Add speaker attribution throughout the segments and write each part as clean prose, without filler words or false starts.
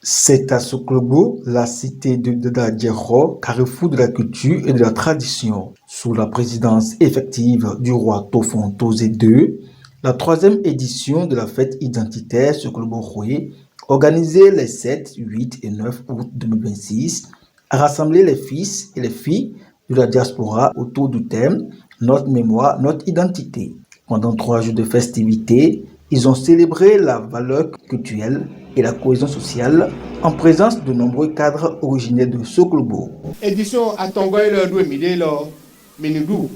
Speaker 1: C'est à Soklobo, la cité de Dadjero, carrefour de la culture et de la tradition. Sous la présidence effective du roi Tofon Tozé II, la troisième édition de la fête identitaire Soklobo-Roué, organisée les 7, 8 et 9 août 2026, a rassemblé les fils et les filles de la diaspora autour du thème « Notre mémoire, notre identité ». Pendant 3 jours de festivités, ils ont célébré la valeur culturelle et la cohésion sociale en présence de nombreux cadres originaires de Soklobo.
Speaker 2: Édition à Tongoy le doué midé le minidou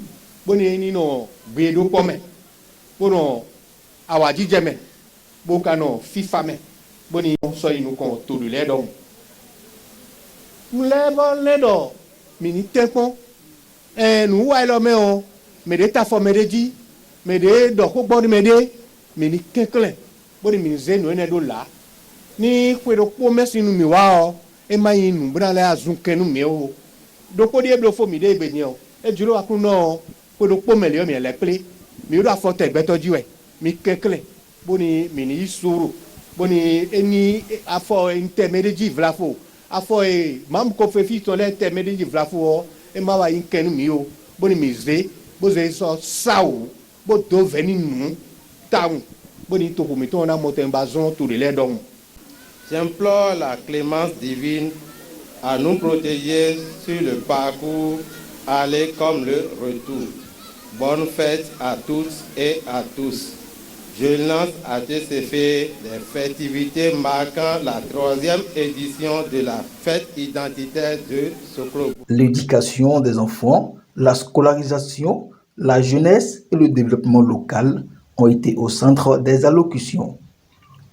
Speaker 2: boni ni no bédo pome bono awaji jeme bokano fifame boni so inu kon todu le don mlebo le do mini tempo nu wa lo me o me de ta fo me de ji me de do ko boni me de mini kenklen boni mini zenu ene do la ni kwedo ko mesi nu mi wa o e mai nu bra le azun kenu mi o do ko die blo fo mi de be ni o e juro akun no kwedo ko me le mi le ple mi do afo te gbeto jiwe mi kenklen boni mini isuru boni eni afo intermediate vlafo afo e mam ko fe fi to le intermediate vlafo o e ma wa yin kenu mi o boni mi ze bo ze so sawo bo do veni nu taun boni to ko mi to na motembazon to le don.
Speaker 3: J'implore la clémence divine à nous protéger sur le parcours, aller comme le retour. Bonne fête à toutes et à tous. Je lance à TCF les festivités marquant la 3e édition de la fête identitaire de Soklobo.
Speaker 1: L'éducation des enfants, la scolarisation, la jeunesse et le développement local ont été au centre des allocutions.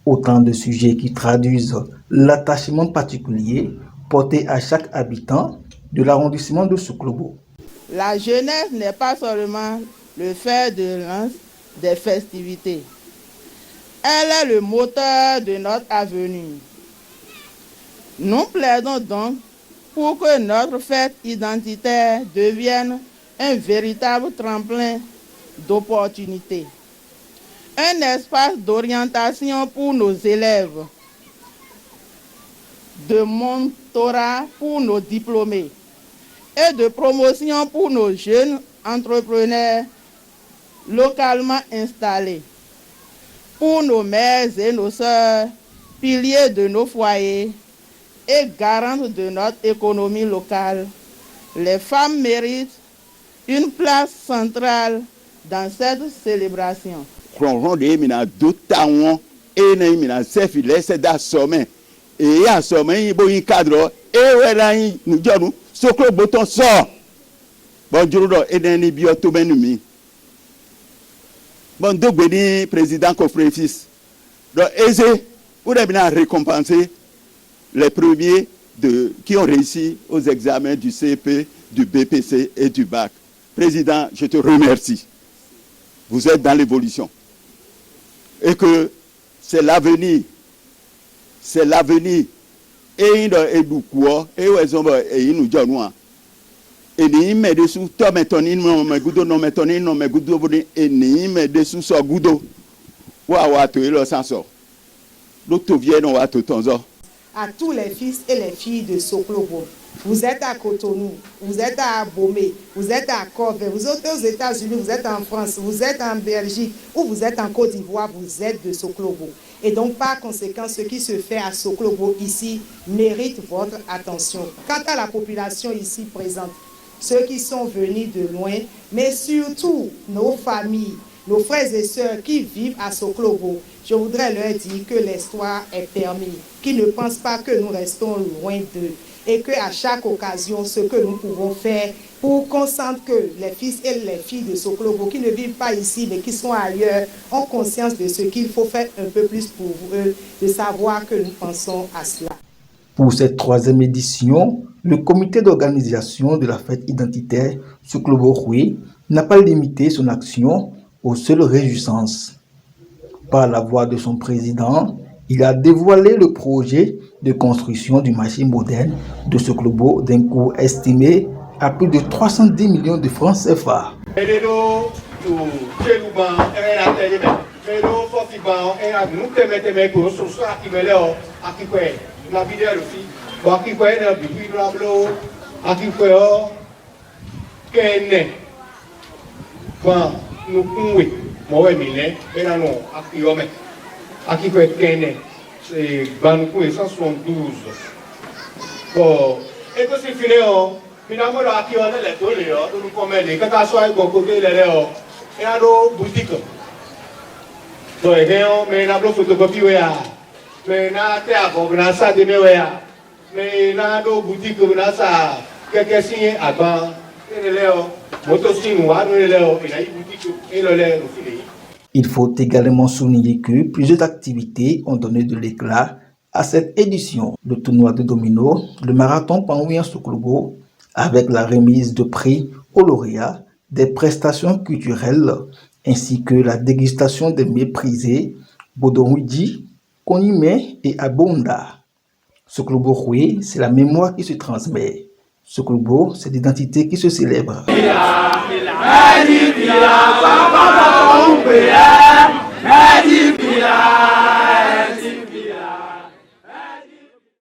Speaker 1: Autant de sujets qui traduisent l'attachement particulier porté à chaque habitant de l'arrondissement de Soklobo.
Speaker 4: La jeunesse n'est pas seulement le fer de lance des festivités. Elle est le moteur de notre avenir. Nous plaidons donc pour que notre fête identitaire devienne un véritable tremplin d'opportunités. Un espace d'orientation pour nos élèves, de mentorat pour nos diplômés et de promotion pour nos jeunes entrepreneurs localement installés, pour nos mères et nos sœurs, piliers de nos foyers et garantes de notre économie locale. Les femmes méritent une place centrale dans cette célébration.
Speaker 5: Kronron de mina dotaon e na mina sefi lese da some e ya some yin bo yin cadre e we la yin nu jonu Soklobo ton so bon juro do e den ni bi o to menu mi bon dogbe ni président Kofrefis do eze ou de bina récompenser les premiers qui ont réussi aux examens du CP, du BPC et du bac. Président, je te remercie. Vous êtes dans l'évolution. Et que c'est l'avenir. C'est l'avenir. Et il est beaucoup. Et il nous dit nous. Et ni me dessous toi metoni non me gudo non metoni non me gudo et ni me dessous so gudo. Wa to ilo sanso. L'autre vient on va tout tonzo.
Speaker 6: À tous les fils et les filles de Soklobo. Vous êtes à Cotonou, vous êtes à Abomey, vous êtes à Corvée, vous êtes aux États-Unis, vous êtes en France, vous êtes en Belgique ou vous êtes en Côte d'Ivoire, vous êtes de Soklobo. Et donc, par conséquent, ce qui se fait à Soklobo ici mérite votre attention. Quant à la population ici présente, ceux qui sont venus de loin, mais surtout nos familles, nos frères et sœurs qui vivent à Soklobo, je voudrais leur dire que l'histoire est permise, qu'ils ne pensent pas que nous restons loin d'eux et qu'à chaque occasion, ce que nous pouvons faire pour qu'on sente que les fils et les filles de Soklobo qui ne vivent pas ici mais qui sont ailleurs ont conscience de ce qu'il faut faire un peu plus pour eux, de savoir que nous pensons à cela.
Speaker 1: Pour cette 3e édition, le comité d'organisation de la fête identitaire Soklobo-Roué n'a pas limité son action aux seules réjouissances. Par la voix de son président, il a dévoilé le projet de construction du marché moderne de Soklobo d'un coût estimé à plus de 310 millions de francs CFA.
Speaker 2: akikwe na video fi bo akikwe na bibi rablo akikwe o kene kwa nukunwe mowe mine era no akiyome akikwe kene banukwe 172 bon et que si fineo finalement la akiyone le to le o do ko mele kaka so ai go ko le o era do boutique so egeo me na blo photocopy we ya me na te abo na sa de me we ya me na do boutique na sa keke signé agba le o moto signé wa no le o ina boutique et le no file.
Speaker 1: Il faut également souligner que plusieurs activités ont donné de l'éclat à cette édition. Le tournoi de domino, le marathon Panouyan Soklobo, avec la remise de prix aux lauréats, des prestations culturelles, ainsi que la dégustation des méprisés Bodonwidi, Konime et Abonda. Soklobo Roué, c'est la mémoire qui se transmet. Soklobo, c'est l'identité qui se célèbre.
Speaker 7: Medipila,